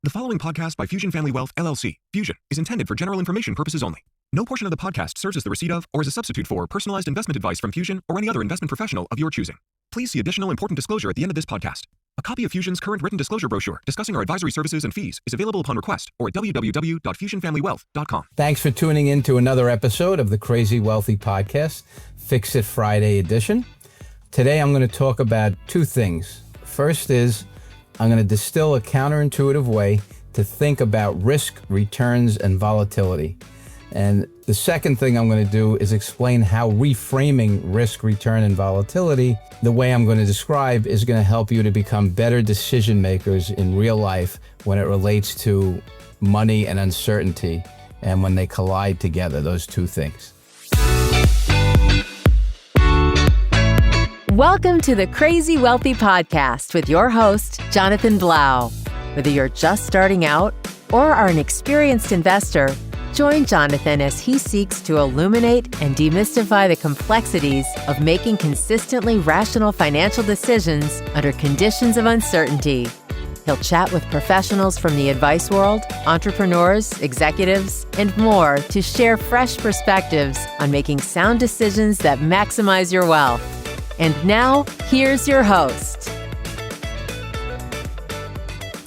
The following podcast by Fusion Family Wealth, LLC, Fusion, is intended for general information purposes only. No portion of the podcast serves as the receipt of or as a substitute for personalized investment advice from Fusion or any other investment professional of your choosing. Please see additional important disclosure at the end of this podcast. A copy of Fusion's current written disclosure brochure discussing our advisory services and fees is available upon request or at www.fusionfamilywealth.com. Thanks for tuning in to another episode of the Crazy Wealthy Podcast, Fix It Friday edition. Today I'm going to talk about two things. First is I'm going to distill a counterintuitive way to think about risk, returns, and volatility. And the second thing I'm going to do is explain how reframing risk, return, and volatility, the way I'm going to describe, is going to help you to become better decision makers in real life when it relates to money and uncertainty, and when they collide together, those two things. Welcome to the Crazy Wealthy Podcast with your host, Jonathan Blau. Whether you're just starting out or are an experienced investor, join Jonathan as he seeks to illuminate and demystify the complexities of making consistently rational financial decisions under conditions of uncertainty. He'll chat with professionals from the advice world, entrepreneurs, executives, and more to share fresh perspectives on making sound decisions that maximize your wealth. And now, here's your host.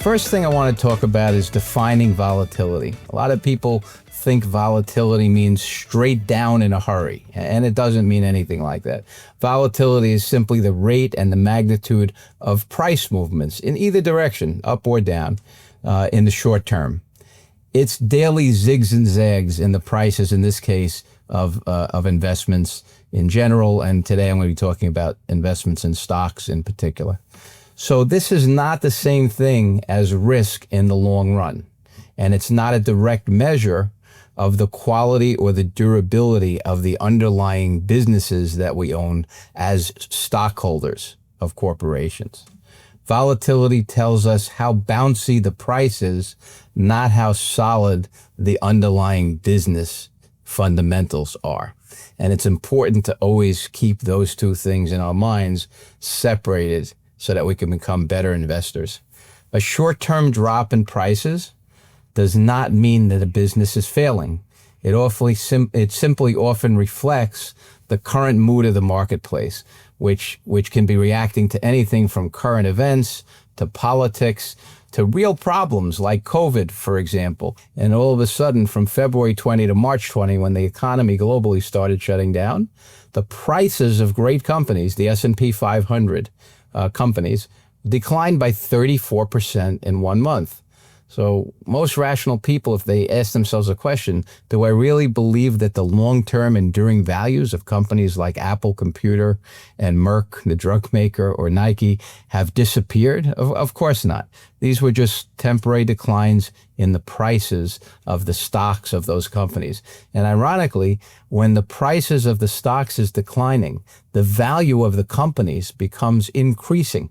First thing I want to talk about is defining volatility. A lot of people think volatility means straight down in a hurry, and it doesn't mean anything like that. Volatility is simply the rate and the magnitude of price movements in either direction, up or down, in the short term. It's daily zigs and zags in the prices, in this case, of investments in general, and today I'm going to be talking about investments in stocks in particular. So this is not the same thing as risk in the long run, and it's not a direct measure of the quality or the durability of the underlying businesses that we own as stockholders of corporations. Volatility tells us how bouncy the price is, not how solid the underlying business fundamentals are. And it's important to always keep those two things in our minds separated so that we can become better investors. A short-term drop in prices does not mean that a business is failing. It simply often reflects the current mood of the marketplace, which can be reacting to anything from current events to politics to real problems like COVID, for example. And all of a sudden, from February 20 to March 20, when the economy globally started shutting down, the prices of great companies, the S&P 500 companies, declined by 34% in 1 month. So most rational people, if they ask themselves a question, do I really believe that the long-term enduring values of companies like Apple Computer and Merck, the drug maker, or Nike have disappeared? Of course not. These were just temporary declines in the prices of the stocks of those companies. And ironically, when the prices of the stocks is declining, the value of the companies becomes increasing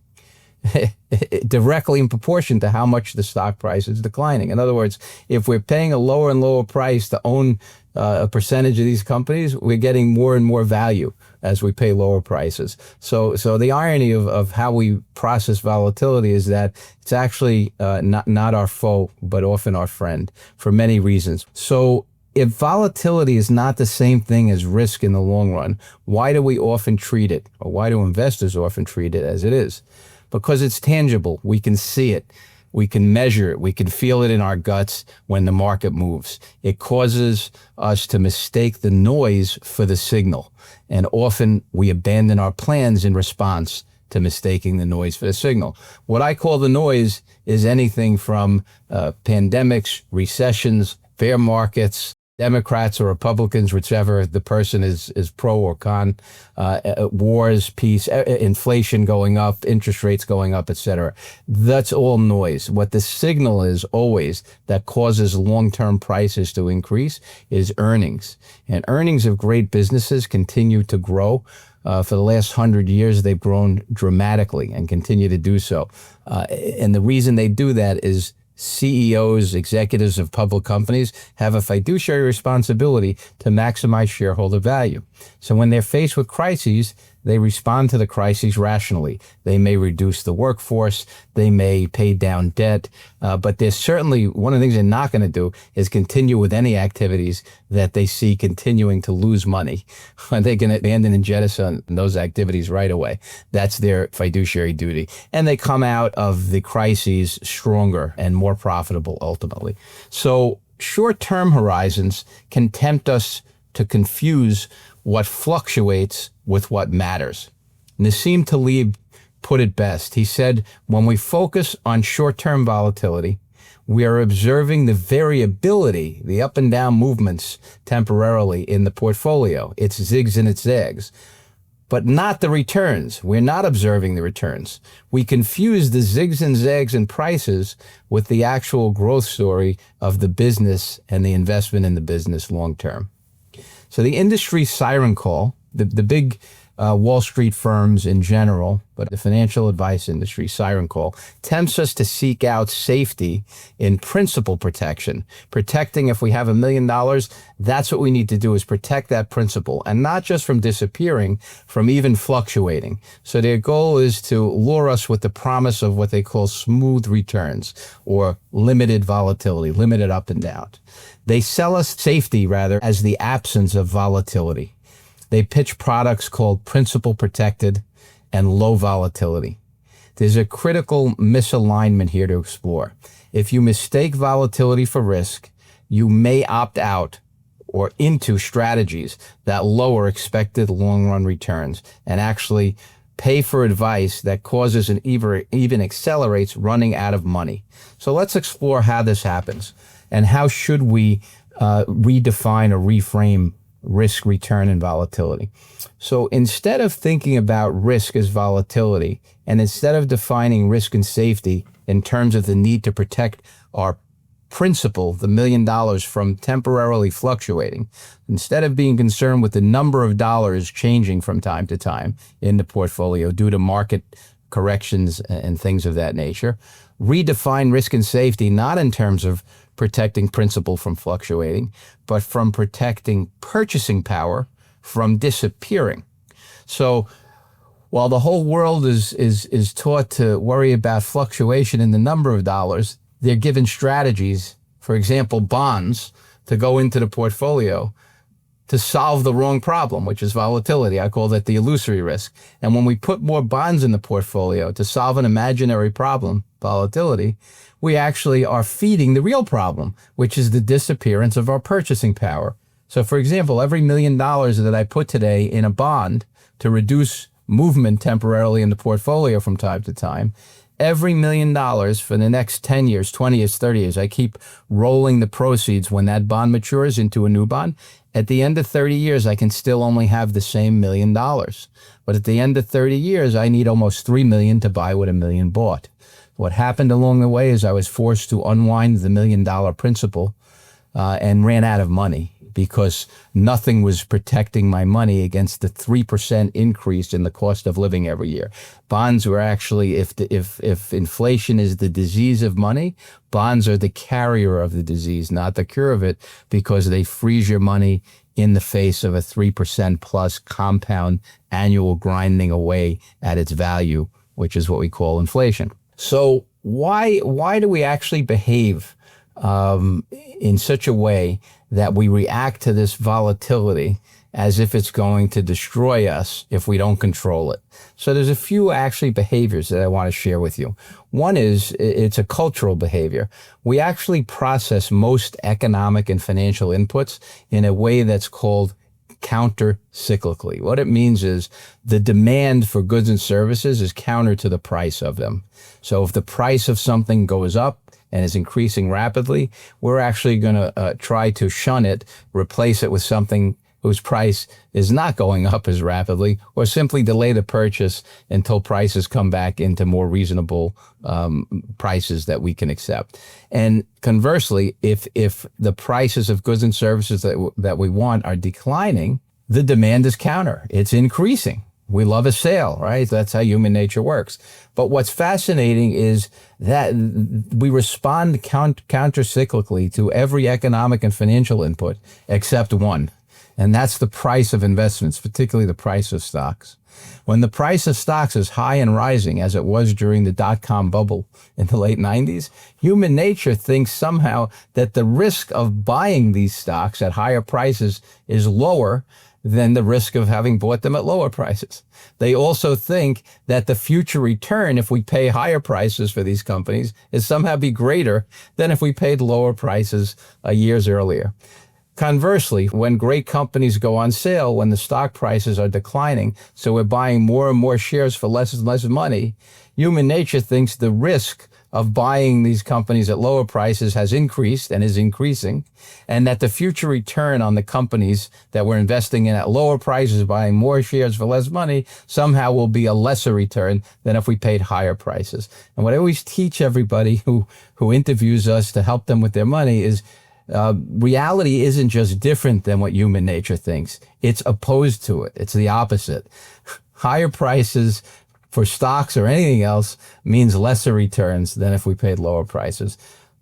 directly in proportion to how much the stock price is declining. In other words, if we're paying a lower and lower price to own a percentage of these companies, we're getting more and more value as we pay lower prices. So the irony of how we process volatility is that it's actually not our foe, but often our friend for many reasons. So if volatility is not the same thing as risk in the long run, why do we often treat it, or why do investors often treat it as it is? Because it's tangible. We can see it. We can measure it. We can feel it in our guts when the market moves. It causes us to mistake the noise for the signal. And often we abandon our plans in response to mistaking the noise for the signal. What I call the noise is anything from pandemics, recessions, bear markets, Democrats or Republicans, whichever the person is pro or con, wars, peace, inflation going up, interest rates going up, etc. That's all noise. What the signal is always that causes long-term prices to increase is earnings. And earnings of great businesses continue to grow. For the last 100 years, they've grown dramatically and continue to do so. And the reason they do that is CEOs, executives of public companies have a fiduciary responsibility to maximize shareholder value. So when they're faced with crises, they respond to the crises rationally. They may reduce the workforce, they may pay down debt, but there's certainly one of the things they're not going to do is continue with any activities that they see continuing to lose money. They can abandon and jettison those activities right away. That's their fiduciary duty. And they come out of the crises stronger and more profitable ultimately. So short-term horizons can tempt us to confuse what fluctuates with what matters. Nassim Taleb put it best. He said, when we focus on short-term volatility, we are observing the variability, the up and down movements temporarily in the portfolio. Its zigs and its zags, but not the returns. We're not observing the returns. We confuse the zigs and zags in prices with the actual growth story of the business and the investment in the business long term. So the industry siren call, the big Wall Street firms in general, but the financial advice industry siren call, tempts us to seek out safety in principal protection. Protecting, if we have $1 million, that's what we need to do, is protect that principal, and not just from disappearing, from even fluctuating. So their goal is to lure us with the promise of what they call smooth returns, or limited volatility, limited up and down. They sell us safety, rather, as the absence of volatility. They pitch products called principal protected and low volatility. There's a critical misalignment here to explore. If you mistake volatility for risk, you may opt out or into strategies that lower expected long-run returns and actually pay for advice that causes and even accelerates running out of money. So let's explore how this happens and how should we redefine or reframe risk, return, and volatility. So instead of thinking about risk as volatility, and instead of defining risk and safety in terms of the need to protect our principal, the $1 million, from temporarily fluctuating, instead of being concerned with the number of dollars changing from time to time in the portfolio due to market corrections and things of that nature, redefine risk and safety not in terms of protecting principal from fluctuating, but from protecting purchasing power from disappearing. So while the whole world is taught to worry about fluctuation in the number of dollars, they're given strategies, for example, bonds, to go into the portfolio to solve the wrong problem, which is volatility. I call that the illusory risk. And when we put more bonds in the portfolio to solve an imaginary problem, volatility, we actually are feeding the real problem, which is the disappearance of our purchasing power. So for example, every $1 million that I put today in a bond to reduce movement temporarily in the portfolio from time to time, every $1 million for the next 10 years, 20 years, 30 years, I keep rolling the proceeds when that bond matures into a new bond. At the end of 30 years, I can still only have the same $1 million. But at the end of 30 years, I need almost $3 million to buy what $1 million bought. What happened along the way is I was forced to unwind the $1 million principal and ran out of money because nothing was protecting my money against the 3% increase in the cost of living every year. Bonds were actually, if inflation is the disease of money, bonds are the carrier of the disease, not the cure of it, because they freeze your money in the face of a 3% plus compound annual grinding away at its value, which is what we call inflation. So why do we actually behave in such a way that we react to this volatility as if it's going to destroy us if we don't control it? So there's a few actually behaviors that I want to share with you. One is it's a cultural behavior. We actually process most economic and financial inputs in a way that's called counter-cyclically. What it means is the demand for goods and services is counter to the price of them. So if the price of something goes up and is increasing rapidly, we're actually going to try to shun it, replace it with something whose price is not going up as rapidly, or simply delay the purchase until prices come back into more reasonable prices that we can accept. And conversely, if the prices of goods and services that we want are declining, the demand is counter. It's increasing. We love a sale, right? That's how human nature works. But what's fascinating is that we respond counter-cyclically to every economic and financial input except one. And that's the price of investments, particularly the price of stocks. When the price of stocks is high and rising, as it was during the dot-com bubble in the late 90s, human nature thinks somehow that the risk of buying these stocks at higher prices is lower than the risk of having bought them at lower prices. They also think that the future return, if we pay higher prices for these companies, is somehow be greater than if we paid lower prices years earlier. Conversely, when great companies go on sale, when the stock prices are declining, so we're buying more and more shares for less and less money, human nature thinks the risk of buying these companies at lower prices has increased and is increasing, and that the future return on the companies that we're investing in at lower prices, buying more shares for less money, somehow will be a lesser return than if we paid higher prices. And what I always teach everybody who interviews us to help them with their money is reality isn't just different than what human nature thinks. It's opposed to it. It's the opposite. Higher prices for stocks or anything else means lesser returns than if we paid lower prices.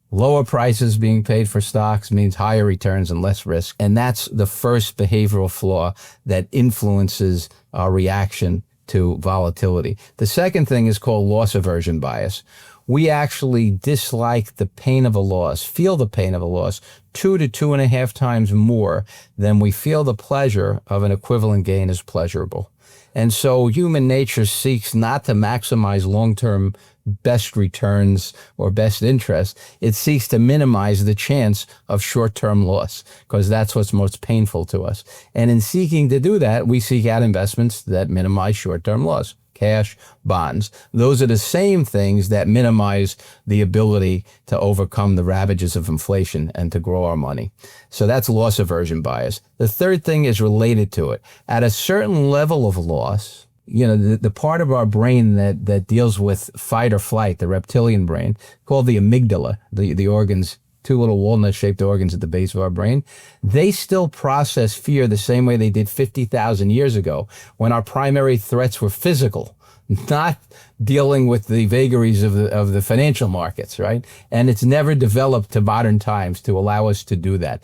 Lower prices being paid for stocks means higher returns and less risk. And that's the first behavioral flaw that influences our reaction to volatility. The second thing is called loss aversion bias. We actually dislike the pain of a loss, feel the pain of a loss 2 to 2.5 times more than we feel the pleasure of an equivalent gain as pleasurable. And so human nature seeks not to maximize long-term best returns or best interest. It seeks to minimize the chance of short-term loss because that's what's most painful to us. And in seeking to do that, we seek out investments that minimize short-term loss. Cash, bonds. Those are the same things that minimize the ability to overcome the ravages of inflation and to grow our money. So that's loss aversion bias. The third thing is related to it. At a certain level of loss, the part of our brain that deals with fight or flight, the reptilian brain, called the amygdala, the organs, 2 little walnut-shaped organs at the base of our brain, they still process fear the same way they did 50,000 years ago when our primary threats were physical, not dealing with the vagaries of the financial markets, right? And it's never developed to modern times to allow us to do that.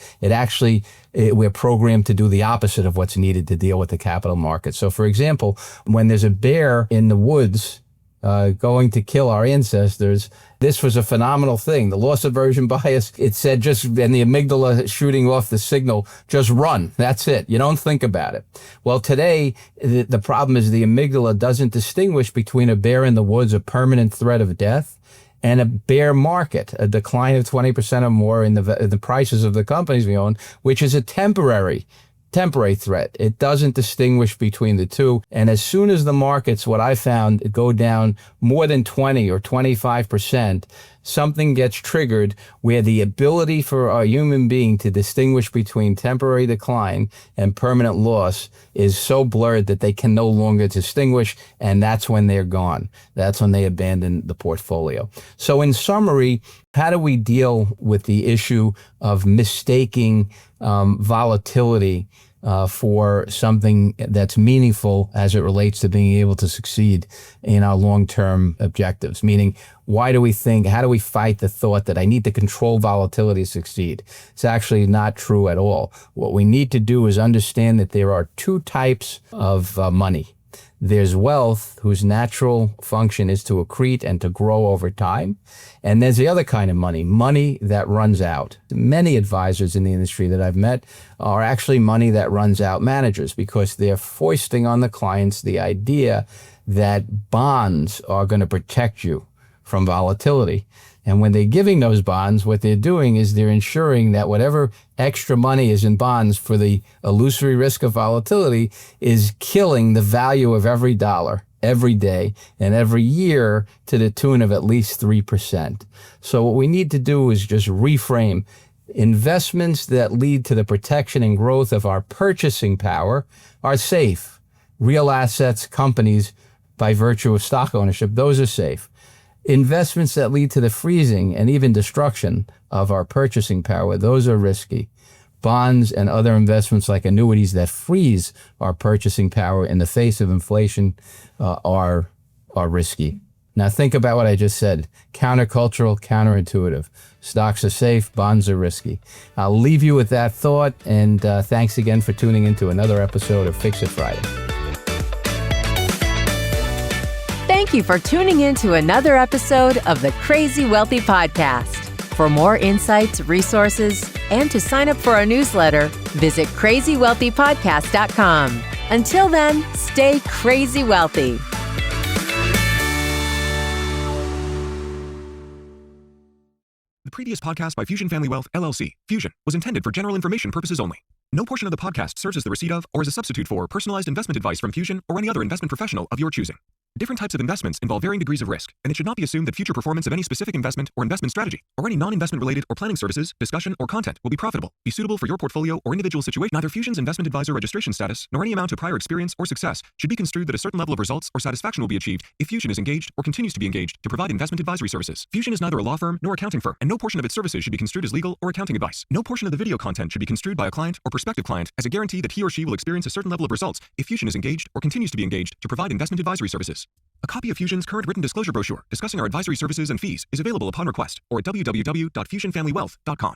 We're programmed to do the opposite of what's needed to deal with the capital markets. So, for example, when there's a bear in the woods going to kill our ancestors, this was a phenomenal thing. The loss aversion bias, it said and the amygdala shooting off the signal, just run. That's it. You don't think about it. Well, today, the problem is the amygdala doesn't distinguish between a bear in the woods, a permanent threat of death, and a bear market, a decline of 20% or more in the prices of the companies we own, which is a temporary threat. It doesn't distinguish between the two. And as soon as the markets, what I found, go down more than 20 or 25%, something gets triggered where the ability for a human being to distinguish between temporary decline and permanent loss is so blurred that they can no longer distinguish, and that's when they're gone. That's when they abandon the portfolio. So in summary, how do we deal with the issue of mistaking volatility for something that's meaningful as it relates to being able to succeed in our long-term objectives? Meaning, how do we fight the thought that I need to control volatility to succeed? It's actually not true at all. What we need to do is understand that there are 2 types of money. There's wealth, whose natural function is to accrete and to grow over time. And there's the other kind of money that runs out. Many advisors in the industry that I've met are actually money that runs out managers because they're foisting on the clients the idea that bonds are going to protect you from volatility. And when they're giving those bonds, what they're doing is they're ensuring that whatever extra money is in bonds for the illusory risk of volatility is killing the value of every dollar every day and every year to the tune of at least 3%. So what we need to do is just reframe. Investments that lead to the protection and growth of our purchasing power are safe. Real assets, companies, by virtue of stock ownership, those are safe. Investments that lead to the freezing and even destruction of our purchasing power, those are risky. Bonds and other investments like annuities that freeze our purchasing power in the face of inflation are risky. Now think about what I just said. Countercultural, counterintuitive. Stocks are safe, bonds are risky. I'll leave you with that thought, and thanks again for tuning into another episode of Fix It Friday. Thank you for tuning in to another episode of the Crazy Wealthy Podcast. For more insights, resources, and to sign up for our newsletter, visit crazywealthypodcast.com. Until then, stay crazy wealthy. The previous podcast by Fusion Family Wealth, LLC, Fusion, was intended for general information purposes only. No portion of the podcast serves as the receipt of or as a substitute for personalized investment advice from Fusion or any other investment professional of your choosing. Different types of investments involve varying degrees of risk, and it should not be assumed that future performance of any specific investment or investment strategy, or any non-investment related or planning services, discussion, or content will be profitable, be suitable for your portfolio or individual situation. Neither Fusion's investment advisor registration status, nor any amount of prior experience or success should be construed that a certain level of results or satisfaction will be achieved if Fusion is engaged or continues to be engaged to provide investment advisory services. Fusion is neither a law firm nor accounting firm, and no portion of its services should be construed as legal or accounting advice. No portion of the video content should be construed by a client or prospective client as a guarantee that he or she will experience a certain level of results if Fusion is engaged or continues to be engaged to provide investment advisory services. A copy of Fusion's current written disclosure brochure discussing our advisory services and fees is available upon request or at www.fusionfamilywealth.com.